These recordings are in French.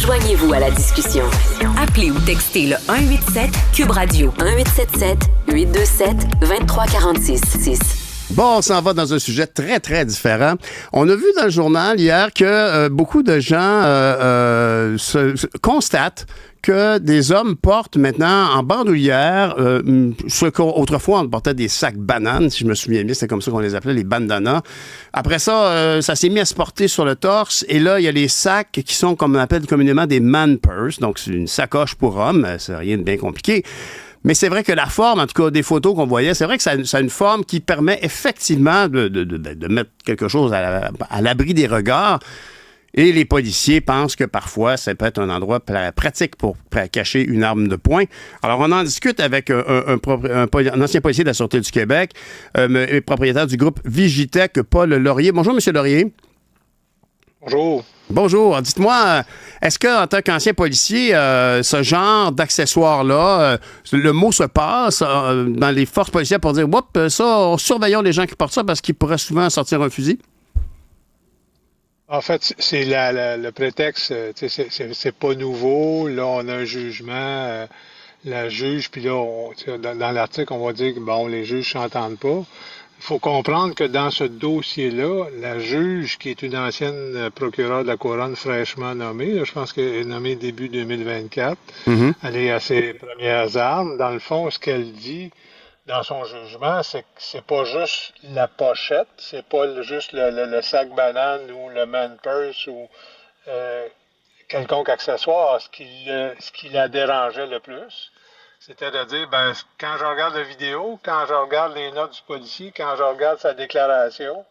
Joignez-vous à la discussion. Appelez ou textez le 187 Cube Radio 1877-827-2346. Bon, on s'en va dans un sujet très, très différent. On a vu dans le journal hier que beaucoup de gens constatent que des hommes portent maintenant en bandoulière ce qu'autrefois on portait des sacs bananes, si je me souviens bien, c'était comme ça qu'on les appelait, les bandanas. Après ça, ça s'est mis à se porter sur le torse et là, il y a les sacs qui sont, comme on appelle communément, des man purse, donc c'est une sacoche pour hommes, c'est rien de bien compliqué. Mais c'est vrai que la forme, en tout cas des photos qu'on voyait, c'est vrai que ça a une forme qui permet effectivement de mettre quelque chose à l'abri des regards. Et les policiers pensent que parfois, ça peut être un endroit pratique pour cacher une arme de poing. Alors, on en discute avec un ancien policier de la Sûreté du Québec, propriétaire du groupe Vigitech, Paul Laurier. Bonjour, M. Laurier. Bonjour. Bonjour. Dites-moi, est-ce qu'en tant qu'ancien policier, ce genre d'accessoires-là, le mot se passe dans les forces policières pour dire « Oups, ça, surveillons les gens qui portent ça parce qu'ils pourraient souvent sortir un fusil ». En fait, c'est le prétexte, c'est pas nouveau. Là, on a un jugement, la juge, puis là, dans l'article, on va dire que bon, les juges s'entendent pas. Il faut comprendre que dans ce dossier-là, la juge, qui est une ancienne procureure de la Couronne fraîchement nommée, là, je pense qu'elle est nommée début 2024, elle est à ses premières armes. Dans le fond, ce qu'elle dit dans son jugement, c'est que c'est pas juste la pochette, c'est pas juste le sac banane ou le man purse ou quelconque accessoire. Ce qui la dérangeait le plus, c'était de dire, ben, quand je regarde la vidéo, quand je regarde les notes du policier, quand je regarde sa déclaration,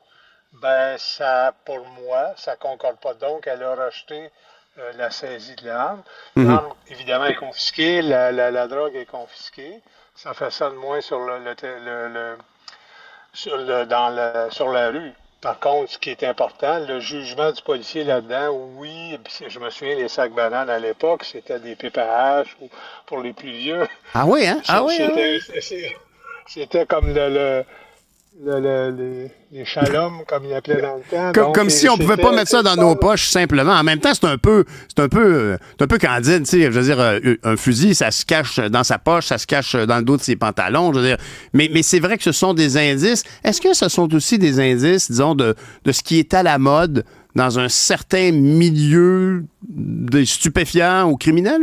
ben, ça, pour moi, ça concorde pas. Donc, elle a rejeté la saisie de l'arme. L'arme, évidemment, est confisquée, la drogue est confisquée. Ça fait ça de moins sur sur la rue. Par contre, ce qui est important, le jugement du policier là-dedans, oui, je me souviens, les sacs bananes à l'époque, c'était des PPH ou pour les plus vieux. Ah oui, hein? Ah oui, c'était comme les shalom, comme ils appelaient dans le temps. Comme si on pouvait pas mettre ça dans nos poches simplement. En même temps, c'est un peu candide, tu sais. Je veux dire, un fusil, ça se cache dans sa poche, ça se cache dans le dos de ses pantalons. Je veux dire, mais c'est vrai que ce sont des indices. Est-ce que ce sont aussi des indices, disons, de ce qui est à la mode dans un certain milieu des stupéfiants ou criminels?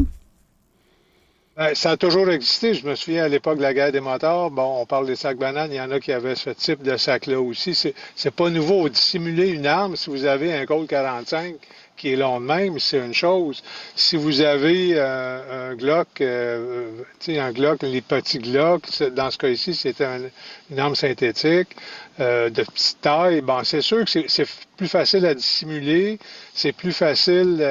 Ça a toujours existé. Je me souviens à l'époque de la guerre des motards. Bon, on parle des sacs bananes. Il y en a qui avaient ce type de sac-là aussi. C'est pas nouveau. Dissimuler une arme, si vous avez un Colt 45 qui est long de même, c'est une chose. Si vous avez un Glock, un Glock, les petits Glock, dans ce cas-ci, c'était une arme synthétique de petite taille. Bon, c'est sûr que c'est plus facile à dissimuler, c'est plus facile,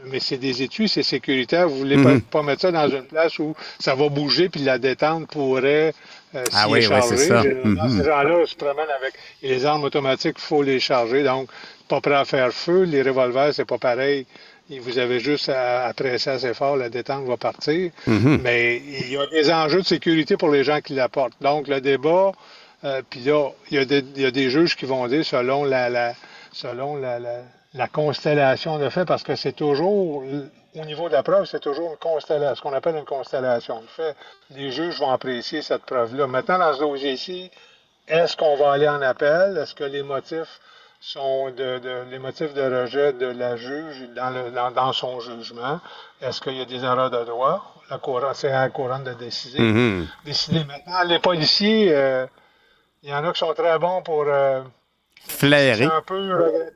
mais c'est des étuis, c'est sécuritaire. Vous voulez pas mettre ça dans une place où ça va bouger puis la détente pourrait s'y écharger. C'est ça. Ces gens-là se promènent avec et les armes automatiques, il faut les charger. Donc, pas prêt à faire feu. Les revolvers, c'est pas pareil. Vous avez juste à presser assez fort, la détente va partir. Mais il y a des enjeux de sécurité pour les gens qui la portent. Donc, le débat, puis là, il y a des juges qui vont dire selon la constellation de faits, parce que c'est toujours, au niveau de la preuve, c'est toujours une constellation, ce qu'on appelle une constellation de faits. Les juges vont apprécier cette preuve-là. Maintenant, dans ce dossier-ci, est-ce qu'on va aller en appel? Est-ce que les motifs sont les motifs de rejet de la juge dans son jugement? Est-ce qu'il y a des erreurs de droit? C'est à la couronne de décider. Maintenant, les policiers, il y en a qui sont très bons pour flairer. C'est un peu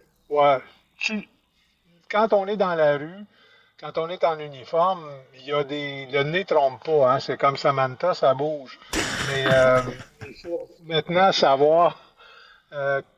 quand on est dans la rue, quand on est en uniforme, le nez trompe pas, hein, c'est comme Samantha, ça bouge. Mais il faut maintenant savoir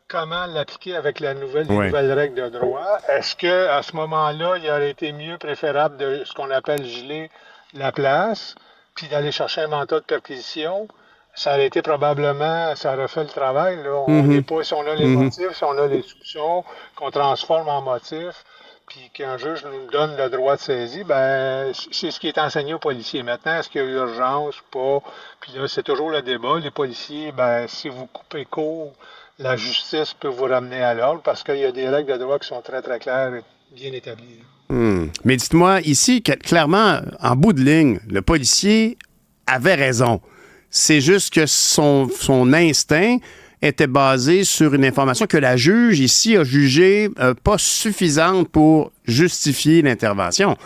comment l'appliquer avec les nouvelles règles de droit. Est-ce que à ce moment-là, il aurait été mieux préférable de ce qu'on appelle geler la place, puis d'aller chercher un mandat de perquisition? Ça aurait été probablement, ça aurait fait le travail. Là. On n'est pas, si on a les motifs, si on a les soupçons, qu'on transforme en motifs, puis qu'un juge nous donne le droit de saisie, ben c'est ce qui est enseigné aux policiers. Maintenant, est-ce qu'il y a urgence ou pas? Puis là, c'est toujours le débat. Les policiers, ben si vous coupez court, la justice peut vous ramener à l'ordre parce qu'il y a des règles de droit qui sont très, très claires bien établi. Mais dites-moi, ici, clairement, en bout de ligne, le policier avait raison. C'est juste que son instinct était basé sur une information que la juge ici a jugée pas suffisante pour justifier l'intervention.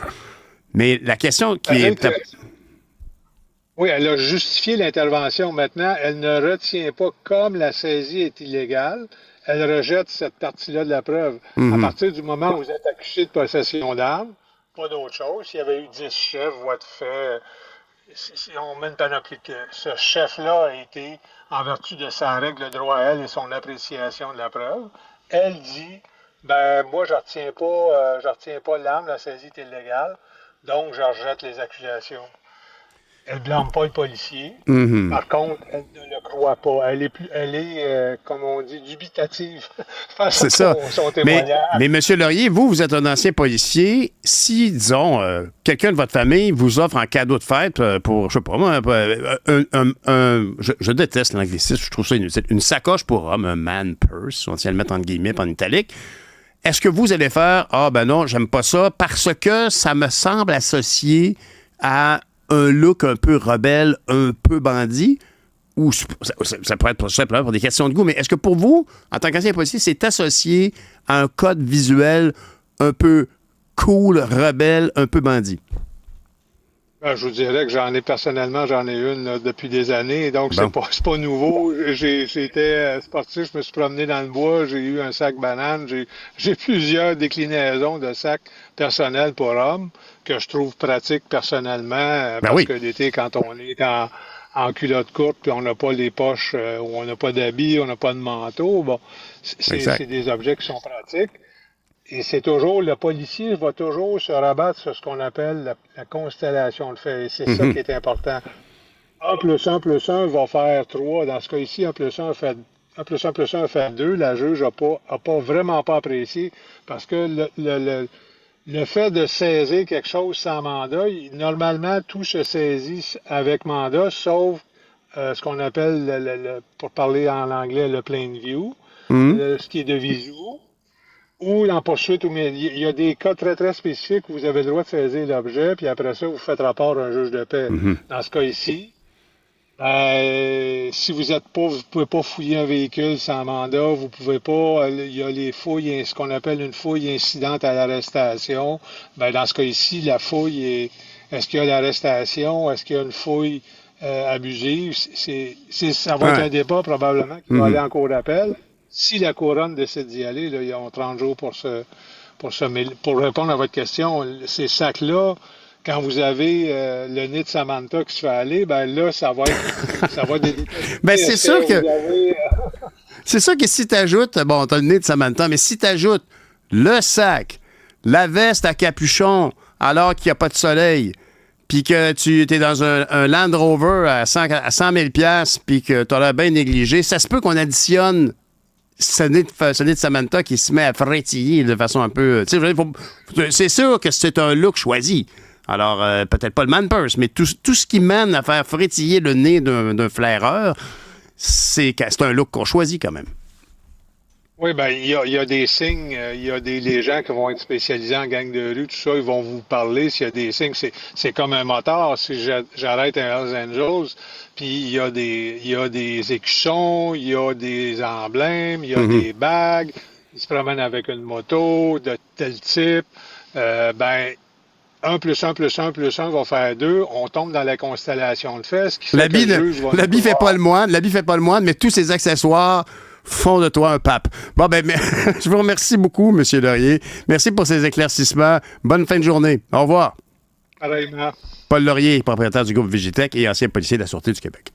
Mais la question qui est... Oui, elle a justifié l'intervention. Maintenant, elle ne retient pas comme la saisie est illégale. Elle rejette cette partie-là de la preuve. À partir du moment où vous êtes accusé de possession d'armes, pas d'autre chose. S'il y avait eu 10 chefs, voies de fait, si on met une panoplie que ce chef-là a été, en vertu de sa règle de droit à elle et son appréciation de la preuve, elle dit, moi, je retiens pas l'arme, la saisie est illégale, donc je rejette les accusations. Elle ne blâme pas le policier. Par contre, elle ne le croit pas. Elle est comme on dit, dubitative face à son témoignage. Mais M. Laurier, vous êtes un ancien policier. Si, disons, quelqu'un de votre famille vous offre en cadeau de fête pour, je sais pas moi, je déteste l'anglicisme, je trouve ça inutile, une sacoche pour homme, un man purse, on tient le mettre en guillemets, en italique, est-ce que vous allez faire, non, j'aime pas ça, parce que ça me semble associé à un look un peu rebelle, un peu bandit, ou ça pourrait être simplement pour des questions de goût, mais est-ce que pour vous, en tant qu'ancien policier, c'est associé à un code visuel un peu cool, rebelle, un peu bandit? Je vous dirais que j'en ai une là, depuis des années, donc c'est pas nouveau. J'étais sportif, je me suis promené dans le bois, j'ai eu un sac banane, j'ai plusieurs déclinaisons de sacs personnels pour hommes que je trouve pratiques personnellement, parce que l'été, quand on est en culotte courte, puis on n'a pas les poches, où on n'a pas d'habits, on n'a pas de manteau, c'est des objets qui sont pratiques. Et c'est toujours, le policier va toujours se rabattre sur ce qu'on appelle la constellation de faits. Et c'est ça qui est important. 1 plus 1 plus 1 va faire 3. Dans ce cas ici, 1 plus 1 fait 2. La juge n'a vraiment pas apprécié parce que le fait de saisir quelque chose sans mandat, normalement, tout se saisit avec mandat, sauf ce qu'on appelle, pour parler en anglais, le plain view, ce qui est de visu. Ou en poursuite, il y a des cas très, très spécifiques où vous avez le droit de saisir l'objet, puis après ça, vous faites rapport à un juge de paix. Dans ce cas ici, si vous êtes pas, vous pouvez pas fouiller un véhicule sans mandat, vous pouvez pas, il y a les fouilles, ce qu'on appelle une fouille incidente à l'arrestation. Dans ce cas ici, la fouille est-ce qu'il y a l'arrestation, est-ce qu'il y a une fouille abusive? Ça va être un débat probablement qui va aller en cour d'appel. Si la couronne décide d'y aller, là, ils ont 30 jours mais pour répondre à votre question, ces sacs-là, quand vous avez le nez de Samantha qui se fait aller, là, ça va c'est sûr que... C'est sûr que si tu ajoutes, t'as le nez de Samantha, mais si tu ajoutes le sac, la veste à capuchon, alors qu'il n'y a pas de soleil, puis que tu es dans un Land Rover à 100 000 $, puis que tu as l'air bien négligé, ça se peut qu'on additionne ce nez de Samantha qui se met à frétiller de façon un peu... C'est sûr que c'est un look choisi. Alors, peut-être pas le man purse, mais tout ce qui mène à faire frétiller le nez d'un flaireur, c'est un look qu'on choisit quand même. Oui, il y a des signes, il y a les gens qui vont être spécialisés en gang de rue, tout ça, ils vont vous parler s'il y a des signes. C'est comme un motard. Si j'arrête un Hells Angels, puis il y a des écussons, il y a des emblèmes, il y a des bagues, ils se promènent avec une moto de tel type, 1 plus 1 plus 1 plus 1 va faire 2. On tombe dans la constellation de faits. L'habit fait pas le moine, mais tous ces accessoires font de toi un pape. Je vous remercie beaucoup, M. Laurier. Merci pour ces éclaircissements. Bonne fin de journée. Au revoir. Pareillement. Paul Laurier, propriétaire du groupe Vigitech et ancien policier de la Sûreté du Québec.